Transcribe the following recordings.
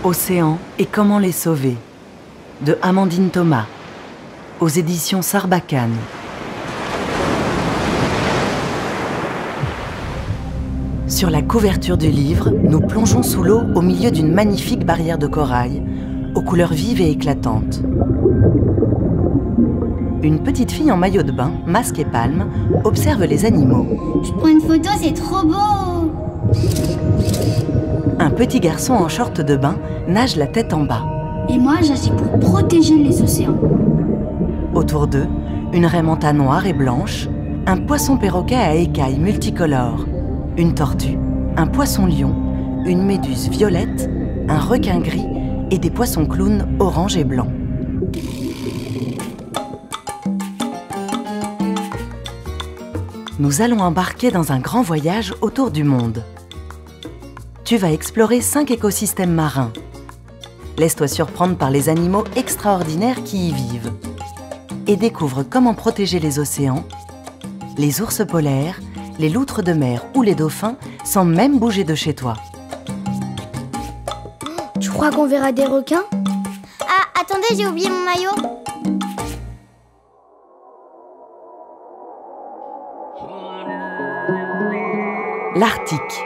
Océan et comment les sauver, de Amandine Thomas, aux éditions Sarbacane. Sur la couverture du livre, nous plongeons sous l'eau au milieu d'une magnifique barrière de corail, aux couleurs vives et éclatantes. Une petite fille en maillot de bain, masque et palme, observe les animaux. Je prends une photo, c'est trop beau! Un petit garçon en short de bain nage la tête en bas. Et moi, j'agis pour protéger les océans. Autour d'eux, une raie manta noire et blanche, un poisson perroquet à écailles multicolores, une tortue, un poisson-lion, une méduse violette, un requin gris et des poissons clowns orange et blanc. Nous allons embarquer dans un grand voyage autour du monde. Tu vas explorer 5 écosystèmes marins. Laisse-toi surprendre par les animaux extraordinaires qui y vivent. Et découvre comment protéger les océans, les ours polaires, les loutres de mer ou les dauphins sans même bouger de chez toi. Tu crois qu'on verra des requins? Ah, attendez, j'ai oublié mon maillot. L'Arctique.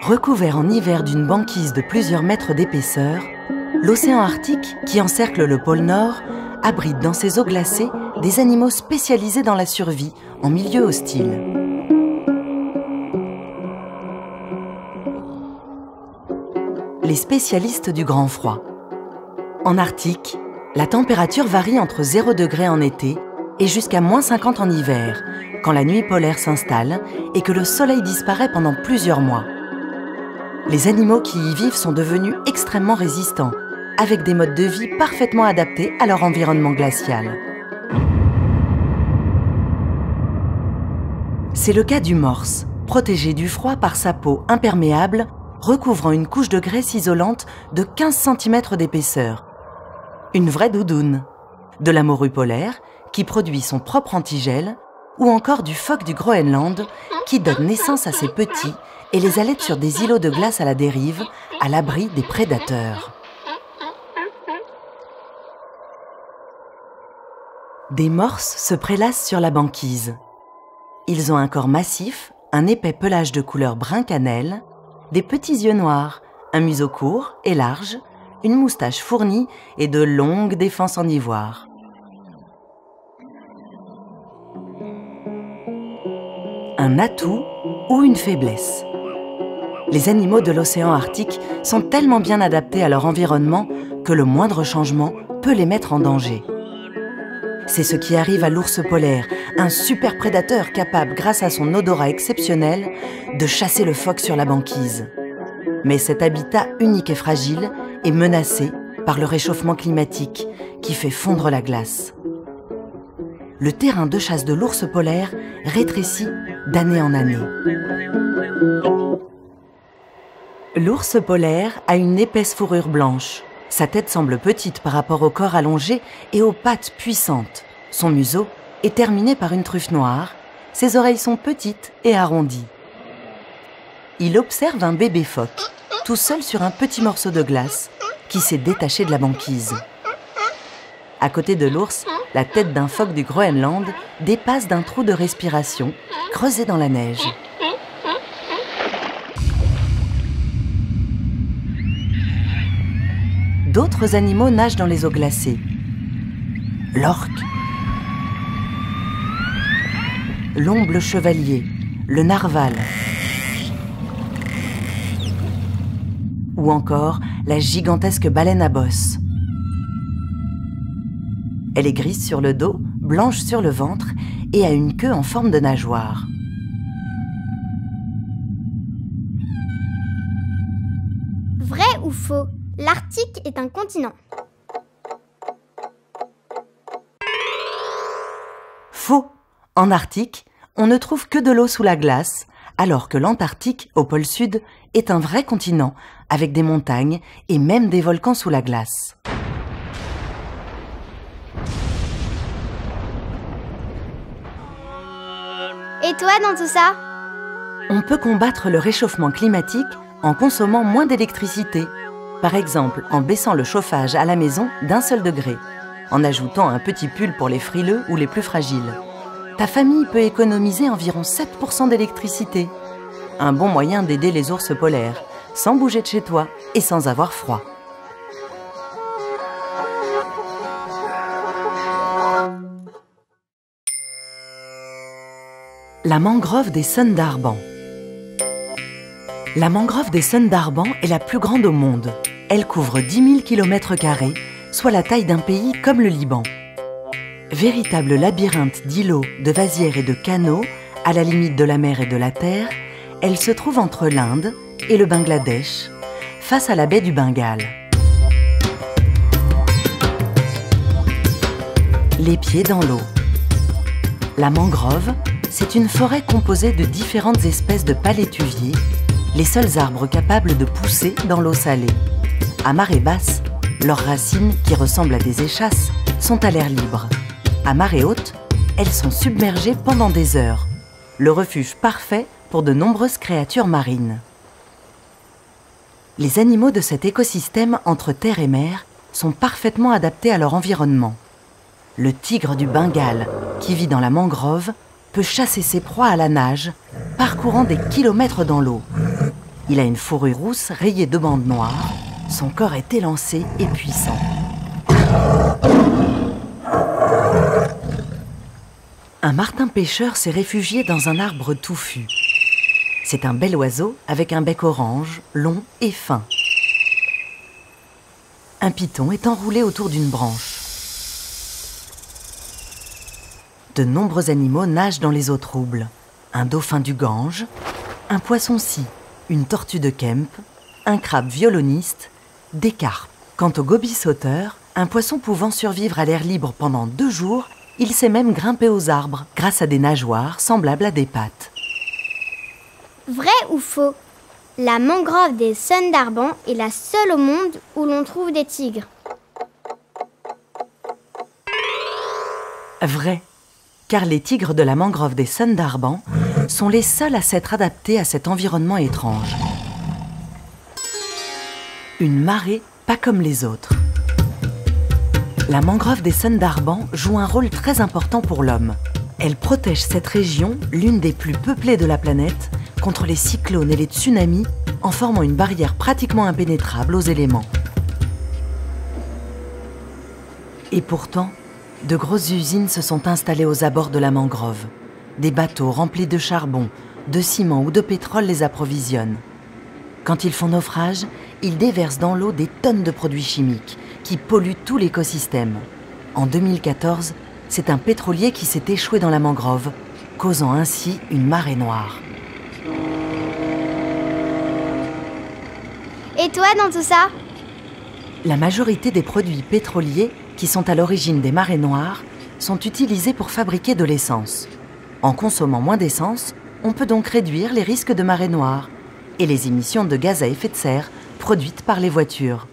Recouvert en hiver d'une banquise de plusieurs mètres d'épaisseur, l'océan Arctique, qui encercle le pôle Nord, abrite dans ses eaux glacées des animaux spécialisés dans la survie en milieu hostile. Les spécialistes du grand froid. En Arctique, la température varie entre 0 degré en été et jusqu'à -50 en hiver, quand la nuit polaire s'installe et que le soleil disparaît pendant plusieurs mois. Les animaux qui y vivent sont devenus extrêmement résistants, avec des modes de vie parfaitement adaptés à leur environnement glacial. C'est le cas du morse, protégé du froid par sa peau imperméable, recouvrant une couche de graisse isolante de 15 cm d'épaisseur. Une vraie doudoune. De la morue polaire, qui produit son propre antigel, ou encore du phoque du Groenland, qui donne naissance à ses petits et les allaite sur des îlots de glace à la dérive, à l'abri des prédateurs. Des morses se prélassent sur la banquise. Ils ont un corps massif, un épais pelage de couleur brun cannelle, des petits yeux noirs, un museau court et large, une moustache fournie et de longues défenses en ivoire. Un atout ou une faiblesse. Les animaux de l'océan Arctique sont tellement bien adaptés à leur environnement que le moindre changement peut les mettre en danger. C'est ce qui arrive à l'ours polaire, un super prédateur capable, grâce à son odorat exceptionnel, de chasser le phoque sur la banquise. Mais cet habitat unique et fragile est menacé par le réchauffement climatique qui fait fondre la glace. Le terrain de chasse de l'ours polaire rétrécit d'année en année. L'ours polaire a une épaisse fourrure blanche. Sa tête semble petite par rapport au corps allongé et aux pattes puissantes. Son museau est terminé par une truffe noire. Ses oreilles sont petites et arrondies. Il observe un bébé phoque, tout seul sur un petit morceau de glace, qui s'est détaché de la banquise. À côté de l'ours, la tête d'un phoque du Groenland dépasse d'un trou de respiration creusé dans la neige. D'autres animaux nagent dans les eaux glacées. L'orque, l'omble chevalier, le narval ou encore la gigantesque baleine à bosse. Elle est grise sur le dos, blanche sur le ventre et a une queue en forme de nageoire. Vrai ou faux? L'Arctique est un continent. Faux! En Arctique, on ne trouve que de l'eau sous la glace, alors que l'Antarctique, au pôle sud, est un vrai continent, avec des montagnes et même des volcans sous la glace. Et toi dans tout ça? On peut combattre le réchauffement climatique en consommant moins d'électricité. Par exemple, en baissant le chauffage à la maison d'1 seul degré, en ajoutant un petit pull pour les frileux ou les plus fragiles. Ta famille peut économiser environ 7% d'électricité. Un bon moyen d'aider les ours polaires, sans bouger de chez toi et sans avoir froid. La mangrove des Sundarbans. La mangrove des Sundarbans est la plus grande au monde. Elle couvre 10 000 km², soit la taille d'un pays comme le Liban. Véritable labyrinthe d'îlots, de vasières et de canaux, à la limite de la mer et de la terre, elle se trouve entre l'Inde et le Bangladesh, face à la baie du Bengale. Les pieds dans l'eau. La mangrove, c'est une forêt composée de différentes espèces de palétuviers, les seuls arbres capables de pousser dans l'eau salée. À marée basse, leurs racines, qui ressemblent à des échasses, sont à l'air libre. À marée haute, elles sont submergées pendant des heures. Le refuge parfait pour de nombreuses créatures marines. Les animaux de cet écosystème entre terre et mer sont parfaitement adaptés à leur environnement. Le tigre du Bengale, qui vit dans la mangrove, peut chasser ses proies à la nage, parcourant des kilomètres dans l'eau. Il a une fourrure rousse rayée de bandes noires. Son corps est élancé et puissant. Un martin-pêcheur s'est réfugié dans un arbre touffu. C'est un bel oiseau avec un bec orange, long et fin. Un python est enroulé autour d'une branche. De nombreux animaux nagent dans les eaux troubles. Un dauphin du Gange, un poisson-scie, une tortue de Kemp, un crabe violoniste, des carpes. Quant au goby sauteur, un poisson pouvant survivre à l'air libre pendant 2 jours, il sait même grimper aux arbres grâce à des nageoires semblables à des pattes. Vrai ou faux? La mangrove des Sundarbans est la seule au monde où l'on trouve des tigres. Vrai, car les tigres de la mangrove des Sundarbans sont les seuls à s'être adaptés à cet environnement étrange. Une marée pas comme les autres. La mangrove des Sundarbans joue un rôle très important pour l'homme. Elle protège cette région, l'une des plus peuplées de la planète, contre les cyclones et les tsunamis, en formant une barrière pratiquement impénétrable aux éléments. Et pourtant, de grosses usines se sont installées aux abords de la mangrove. Des bateaux remplis de charbon, de ciment ou de pétrole les approvisionnent. Quand ils font naufrage, ils déversent dans l'eau des tonnes de produits chimiques qui polluent tout l'écosystème. En 2014, c'est un pétrolier qui s'est échoué dans la mangrove, causant ainsi une marée noire. Et toi dans tout ça? La majorité des produits pétroliers qui sont à l'origine des marées noires sont utilisés pour fabriquer de l'essence. En consommant moins d'essence, on peut donc réduire les risques de marée noire et les émissions de gaz à effet de serre produites par les voitures.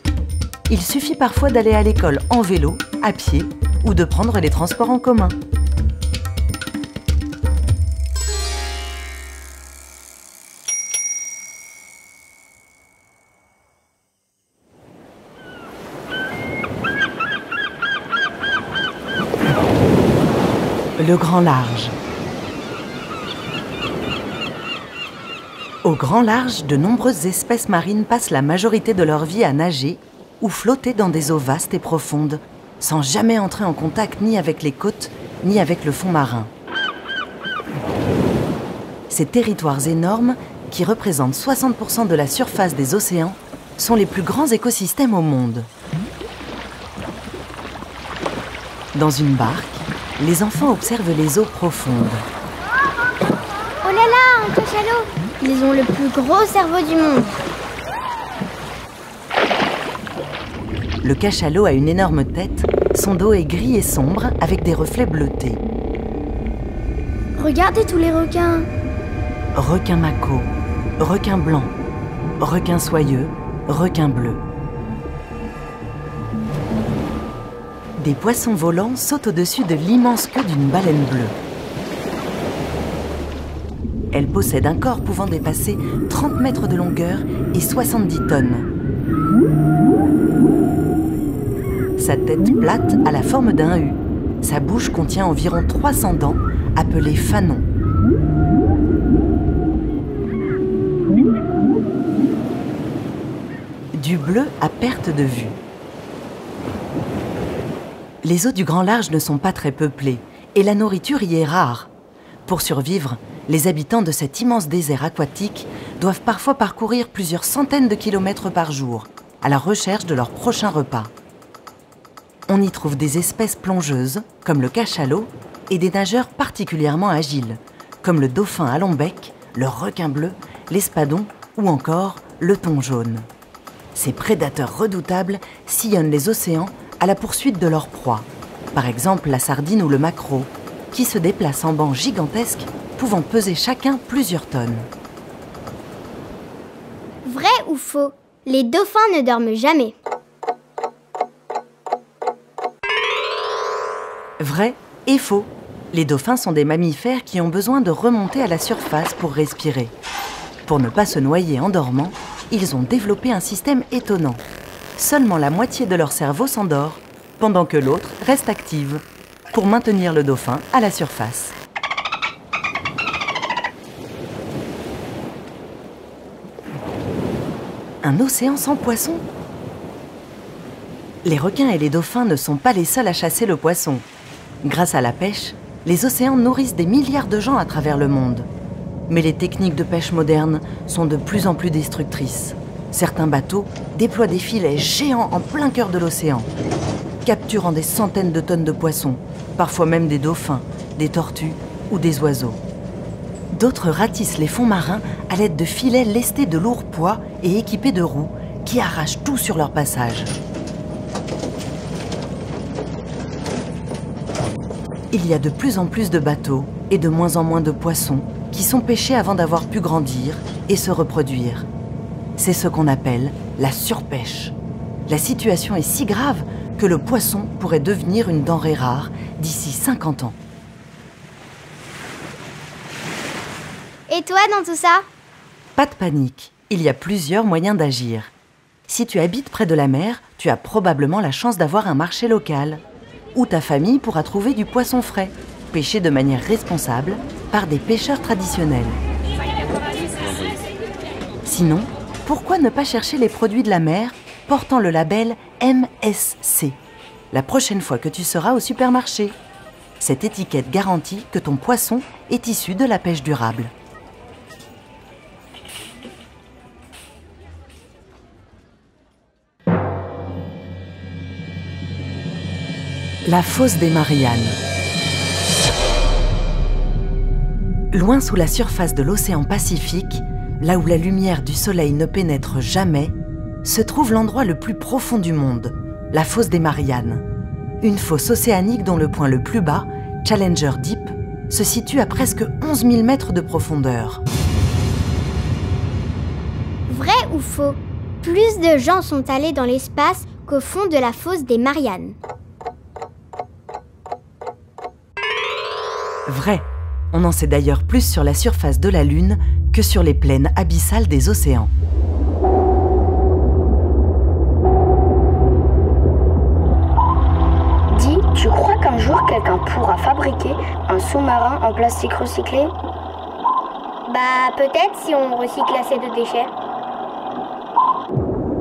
Il suffit parfois d'aller à l'école en vélo, à pied ou de prendre les transports en commun. Le grand large. Au grand large, de nombreuses espèces marines passent la majorité de leur vie à nager ou flotter dans des eaux vastes et profondes, sans jamais entrer en contact ni avec les côtes, ni avec le fond marin. Ces territoires énormes, qui représentent 60% de la surface des océans, sont les plus grands écosystèmes au monde. Dans une barque, les enfants observent les eaux profondes. Oh là là, un cachalot! Ils ont le plus gros cerveau du monde. Le cachalot a une énorme tête, son dos est gris et sombre avec des reflets bleutés. Regardez tous les requins. Requin mako, requin blanc, requin soyeux, requin bleu. Des poissons volants sautent au-dessus de l'immense queue d'une baleine bleue. Elle possède un corps pouvant dépasser 30 mètres de longueur et 70 tonnes. Sa tête plate a la forme d'un U. Sa bouche contient environ 300 dents, appelées fanons. Du bleu à perte de vue. Les eaux du Grand Large ne sont pas très peuplées et la nourriture y est rare. Pour survivre, les habitants de cet immense désert aquatique doivent parfois parcourir plusieurs centaines de kilomètres par jour à la recherche de leur prochain repas. On y trouve des espèces plongeuses, comme le cachalot, et des nageurs particulièrement agiles, comme le dauphin à long bec, le requin bleu, l'espadon ou encore le thon jaune. Ces prédateurs redoutables sillonnent les océans à la poursuite de leur proie, par exemple la sardine ou le maquereau, qui se déplacent en bancs gigantesques, pouvant peser chacun plusieurs tonnes. Vrai ou faux? Les dauphins ne dorment jamais. Vrai et faux. Les dauphins sont des mammifères qui ont besoin de remonter à la surface pour respirer. Pour ne pas se noyer en dormant, ils ont développé un système étonnant. Seulement la moitié de leur cerveau s'endort, pendant que l'autre reste active, pour maintenir le dauphin à la surface. Un océan sans poissons? Les requins et les dauphins ne sont pas les seuls à chasser le poisson. Grâce à la pêche, les océans nourrissent des milliards de gens à travers le monde. Mais les techniques de pêche modernes sont de plus en plus destructrices. Certains bateaux déploient des filets géants en plein cœur de l'océan, capturant des centaines de tonnes de poissons, parfois même des dauphins, des tortues ou des oiseaux. D'autres ratissent les fonds marins à l'aide de filets lestés de lourds poids et équipés de roues qui arrachent tout sur leur passage. Il y a de plus en plus de bateaux et de moins en moins de poissons qui sont pêchés avant d'avoir pu grandir et se reproduire. C'est ce qu'on appelle la surpêche. La situation est si grave que le poisson pourrait devenir une denrée rare d'ici 50 ans. Et toi dans tout ça? Pas de panique, il y a plusieurs moyens d'agir. Si tu habites près de la mer, tu as probablement la chance d'avoir un marché local. Ou ta famille pourra trouver du poisson frais, pêché de manière responsable par des pêcheurs traditionnels. Sinon, pourquoi ne pas chercher les produits de la mer portant le label MSC la prochaine fois que tu seras au supermarché? Cette étiquette garantit que ton poisson est issu de la pêche durable. La fosse des Mariannes. Loin sous la surface de l'océan Pacifique, là où la lumière du soleil ne pénètre jamais, se trouve l'endroit le plus profond du monde, la fosse des Mariannes. Une fosse océanique dont le point le plus bas, Challenger Deep, se situe à presque 11 000 mètres de profondeur. Vrai ou faux? Plus de gens sont allés dans l'espace qu'au fond de la fosse des Mariannes. Vrai. On en sait d'ailleurs plus sur la surface de la Lune que sur les plaines abyssales des océans. Dis, tu crois qu'un jour quelqu'un pourra fabriquer un sous-marin en plastique recyclé? Bah peut-être si on recycle assez de déchets.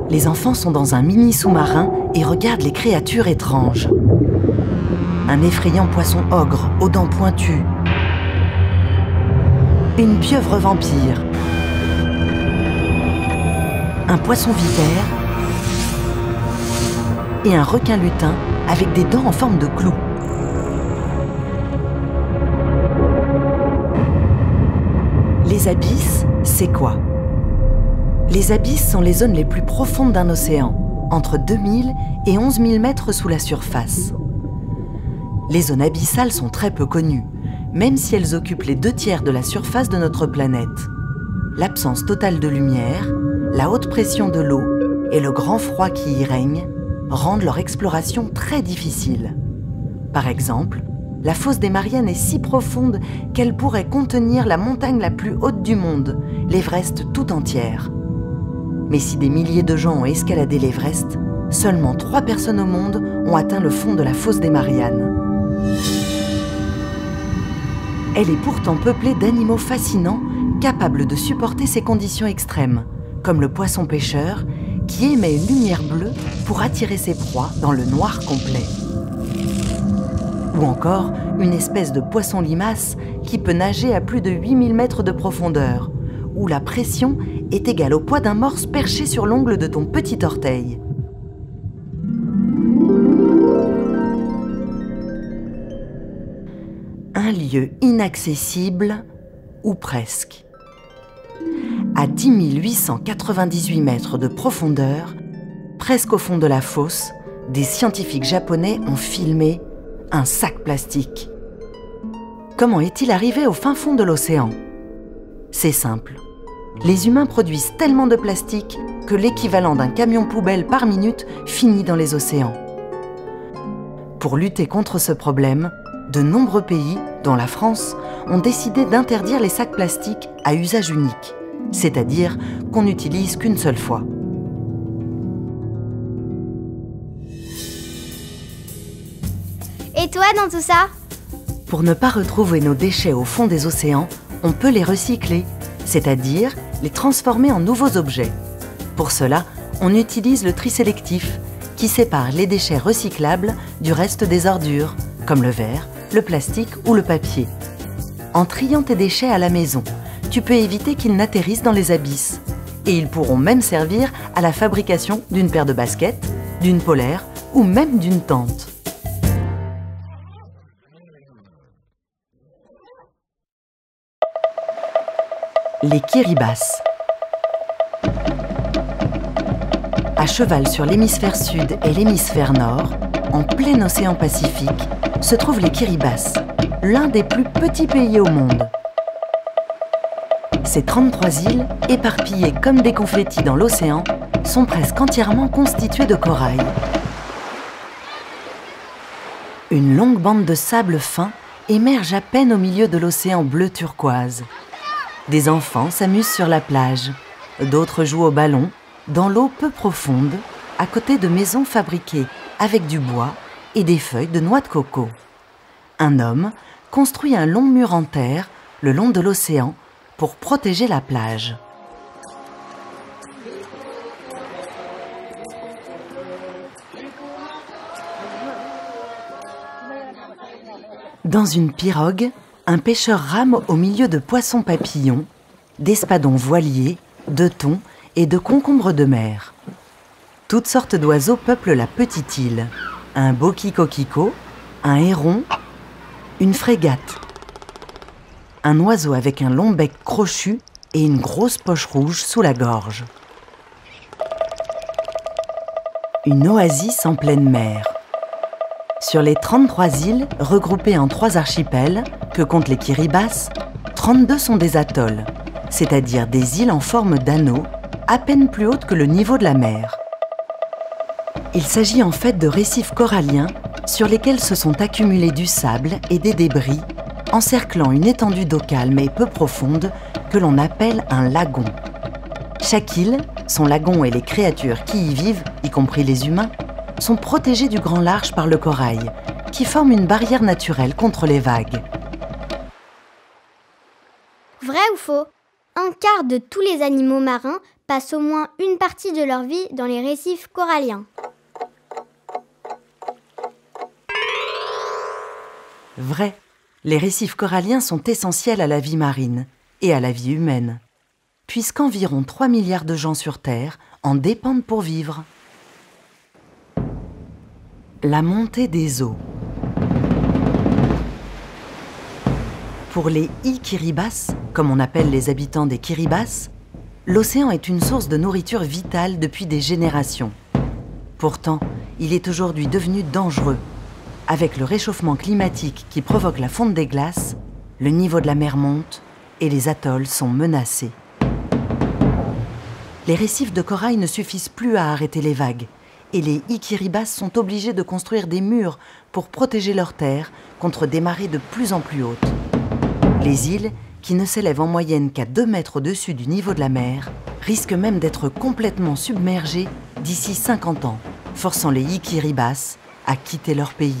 Les enfants sont dans un mini sous-marin et regardent les créatures étranges. Un effrayant poisson ogre aux dents pointues. Une pieuvre vampire. Un poisson vipère. Et un requin lutin avec des dents en forme de clous. Les abysses, c'est quoi? Les abysses sont les zones les plus profondes d'un océan, entre 2000 et 11 000 mètres sous la surface. Les zones abyssales sont très peu connues, même si elles occupent les 2/3 de la surface de notre planète. L'absence totale de lumière, la haute pression de l'eau et le grand froid qui y règne rendent leur exploration très difficile. Par exemple, la fosse des Mariannes est si profonde qu'elle pourrait contenir la montagne la plus haute du monde, l'Everest tout entière. Mais si des milliers de gens ont escaladé l'Everest, seulement 3 personnes au monde ont atteint le fond de la fosse des Mariannes. Elle est pourtant peuplée d'animaux fascinants, capables de supporter ces conditions extrêmes, comme le poisson pêcheur, qui émet une lumière bleue pour attirer ses proies dans le noir complet. Ou encore une espèce de poisson limace qui peut nager à plus de 8000 mètres de profondeur, où la pression est égale au poids d'un morse perché sur l'ongle de ton petit orteil. Un lieu inaccessible, ou presque. À 10 898 mètres de profondeur, presque au fond de la fosse, des scientifiques japonais ont filmé un sac plastique. Comment est-il arrivé au fin fond de l'océan? C'est simple. Les humains produisent tellement de plastique que l'équivalent d'un camion poubelle par minute finit dans les océans. Pour lutter contre ce problème, de nombreux pays, dont la France, ont décidé d'interdire les sacs plastiques à usage unique, c'est-à-dire qu'on n'utilise qu'une seule fois. Et toi dans tout ça? Pour ne pas retrouver nos déchets au fond des océans, on peut les recycler, c'est-à-dire les transformer en nouveaux objets. Pour cela, on utilise le tri sélectif, qui sépare les déchets recyclables du reste des ordures, comme le verre, le plastique ou le papier. En triant tes déchets à la maison, tu peux éviter qu'ils n'atterrissent dans les abysses. Et ils pourront même servir à la fabrication d'une paire de baskets, d'une polaire ou même d'une tente. Les kiribati. À cheval sur l'hémisphère sud et l'hémisphère nord, en plein océan Pacifique, se trouvent les Kiribati, l'un des plus petits pays au monde. Ces 33 îles, éparpillées comme des confettis dans l'océan, sont presque entièrement constituées de corail. Une longue bande de sable fin émerge à peine au milieu de l'océan bleu turquoise. Des enfants s'amusent sur la plage, d'autres jouent au ballon, dans l'eau peu profonde, à côté de maisons fabriquées avec du bois et des feuilles de noix de coco. Un homme construit un long mur en terre le long de l'océan pour protéger la plage. Dans une pirogue, un pêcheur rame au milieu de poissons papillons, d'espadons voiliers, de thons et de concombres de mer. Toutes sortes d'oiseaux peuplent la petite île. Un boki-coquelicot, un héron, une frégate. Un oiseau avec un long bec crochu et une grosse poche rouge sous la gorge. Une oasis en pleine mer. Sur les 33 îles, regroupées en 3 archipels, que comptent les Kiribati, 32 sont des atolls, c'est-à-dire des îles en forme d'anneau, à peine plus hautes que le niveau de la mer. Il s'agit en fait de récifs coralliens sur lesquels se sont accumulés du sable et des débris, encerclant une étendue d'eau calme et peu profonde que l'on appelle un lagon. Chaque île, son lagon et les créatures qui y vivent, y compris les humains, sont protégés du grand large par le corail, qui forme une barrière naturelle contre les vagues. Vrai ou faux? Un quart de tous les animaux marins passent au moins une partie de leur vie dans les récifs coralliens. Vrai, les récifs coralliens sont essentiels à la vie marine et à la vie humaine, puisqu'environ 3 milliards de gens sur Terre en dépendent pour vivre. La montée des eaux. Pour les Kiribati, comme on appelle les habitants des Kiribati, l'océan est une source de nourriture vitale depuis des générations. Pourtant, il est aujourd'hui devenu dangereux. Avec le réchauffement climatique qui provoque la fonte des glaces, le niveau de la mer monte et les atolls sont menacés. Les récifs de corail ne suffisent plus à arrêter les vagues et les Ikiribas sont obligés de construire des murs pour protéger leurs terres contre des marées de plus en plus hautes. Les îles, qui ne s'élèvent en moyenne qu'à 2 mètres au-dessus du niveau de la mer, risquent même d'être complètement submergées d'ici 50 ans, forçant les Ikiribas à quitter leur pays.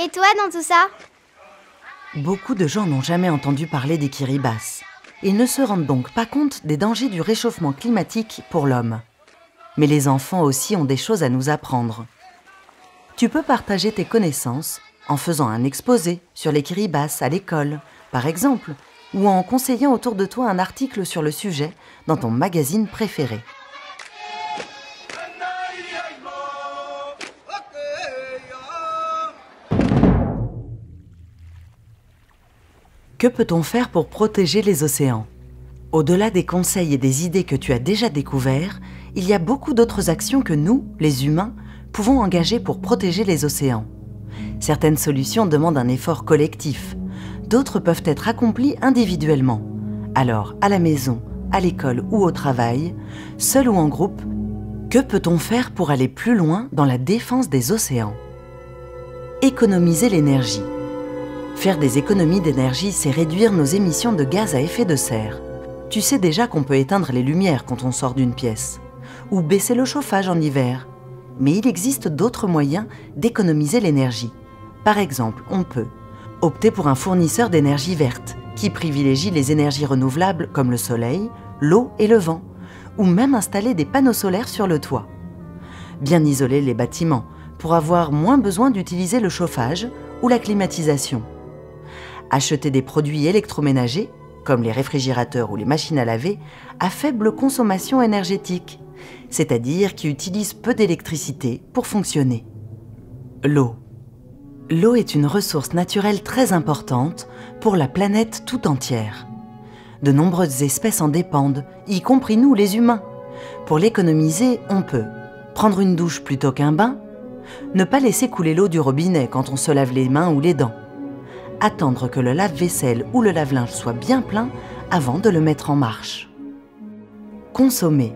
Et toi dans tout ça? Beaucoup de gens n'ont jamais entendu parler des Kiribati. Ils ne se rendent donc pas compte des dangers du réchauffement climatique pour l'homme. Mais les enfants aussi ont des choses à nous apprendre. Tu peux partager tes connaissances en faisant un exposé sur les Kiribati à l'école, par exemple, ou en conseillant autour de toi un article sur le sujet dans ton magazine préféré. Que peut-on faire pour protéger les océans? Au-delà des conseils et des idées que tu as déjà découverts, il y a beaucoup d'autres actions que nous, les humains, pouvons engager pour protéger les océans. Certaines solutions demandent un effort collectif, d'autres peuvent être accomplies individuellement. Alors, à la maison, à l'école ou au travail, seul ou en groupe, que peut-on faire pour aller plus loin dans la défense des océans? Économiser l'énergie. Faire des économies d'énergie, c'est réduire nos émissions de gaz à effet de serre. Tu sais déjà qu'on peut éteindre les lumières quand on sort d'une pièce, ou baisser le chauffage en hiver. Mais il existe d'autres moyens d'économiser l'énergie. Par exemple, on peut opter pour un fournisseur d'énergie verte, qui privilégie les énergies renouvelables comme le soleil, l'eau et le vent, ou même installer des panneaux solaires sur le toit. Bien isoler les bâtiments, pour avoir moins besoin d'utiliser le chauffage ou la climatisation. Acheter des produits électroménagers, comme les réfrigérateurs ou les machines à laver, à faible consommation énergétique, c'est-à-dire qui utilisent peu d'électricité pour fonctionner. L'eau. L'eau est une ressource naturelle très importante pour la planète tout entière. De nombreuses espèces en dépendent, y compris nous les humains. Pour l'économiser, on peut prendre une douche plutôt qu'un bain, ne pas laisser couler l'eau du robinet quand on se lave les mains ou les dents, attendre que le lave-vaisselle ou le lave-linge soit bien plein avant de le mettre en marche. Consommer.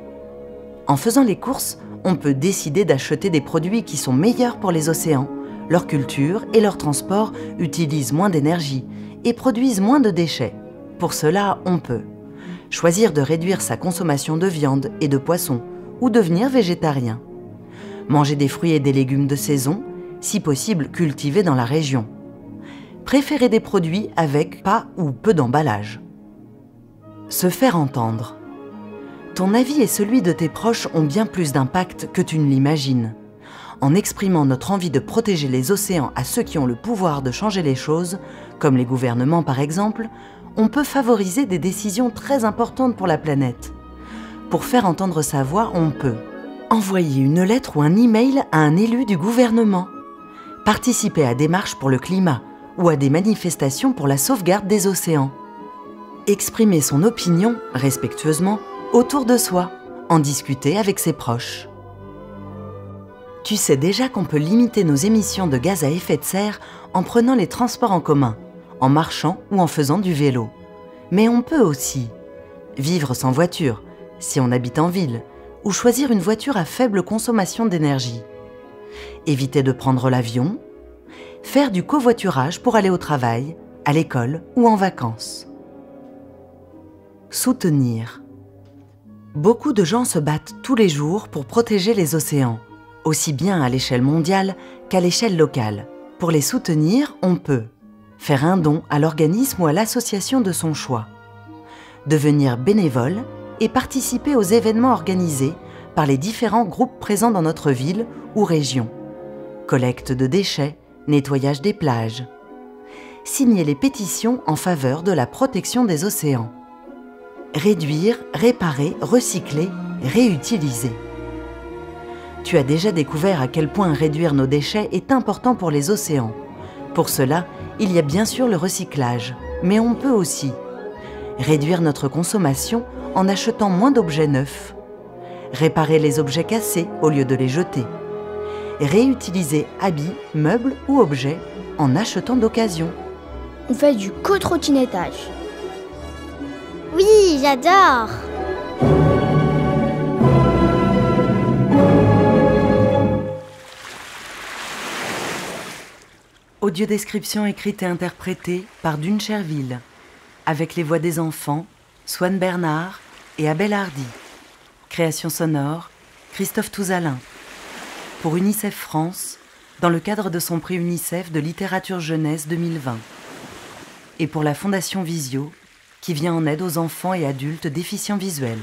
En faisant les courses, on peut décider d'acheter des produits qui sont meilleurs pour les océans. Leur culture et leur transport utilisent moins d'énergie et produisent moins de déchets. Pour cela, on peut choisir de réduire sa consommation de viande et de poisson ou devenir végétarien. Manger des fruits et des légumes de saison, si possible cultivés dans la région. Préférer des produits avec pas ou peu d'emballage. Se faire entendre. Ton avis et celui de tes proches ont bien plus d'impact que tu ne l'imagines. En exprimant notre envie de protéger les océans à ceux qui ont le pouvoir de changer les choses, comme les gouvernements par exemple, on peut favoriser des décisions très importantes pour la planète. Pour faire entendre sa voix, on peut envoyer une lettre ou un email à un élu du gouvernement, participer à des marches pour le climat ou à des manifestations pour la sauvegarde des océans, exprimer son opinion, respectueusement, autour de soi, en discuter avec ses proches. Tu sais déjà qu'on peut limiter nos émissions de gaz à effet de serre en prenant les transports en commun, en marchant ou en faisant du vélo. Mais on peut aussi vivre sans voiture, si on habite en ville, ou choisir une voiture à faible consommation d'énergie. Éviter de prendre l'avion, faire du covoiturage pour aller au travail, à l'école ou en vacances. Soutenir. Beaucoup de gens se battent tous les jours pour protéger les océans, aussi bien à l'échelle mondiale qu'à l'échelle locale. Pour les soutenir, on peut faire un don à l'organisme ou à l'association de son choix, devenir bénévole et participer aux événements organisés par les différents groupes présents dans notre ville ou région, collecte de déchets, nettoyage des plages, signer les pétitions en faveur de la protection des océans, réduire, réparer, recycler, réutiliser. Tu as déjà découvert à quel point réduire nos déchets est important pour les océans. Pour cela, il y a bien sûr le recyclage, mais on peut aussi réduire notre consommation en achetant moins d'objets neufs, réparer les objets cassés au lieu de les jeter, réutiliser habits, meubles ou objets en achetant d'occasion. On fait du co-trottinettage. Oui, j'adore. Audiodescription écrite et interprétée par Dune Cherville, avec les voix des enfants, Swan Bernard et Abel Hardy. Création sonore, Christophe Touzalin. Pour UNICEF France, dans le cadre de son prix UNICEF de littérature jeunesse 2020. Et pour la Fondation Visio, qui vient en aide aux enfants et adultes déficients visuels.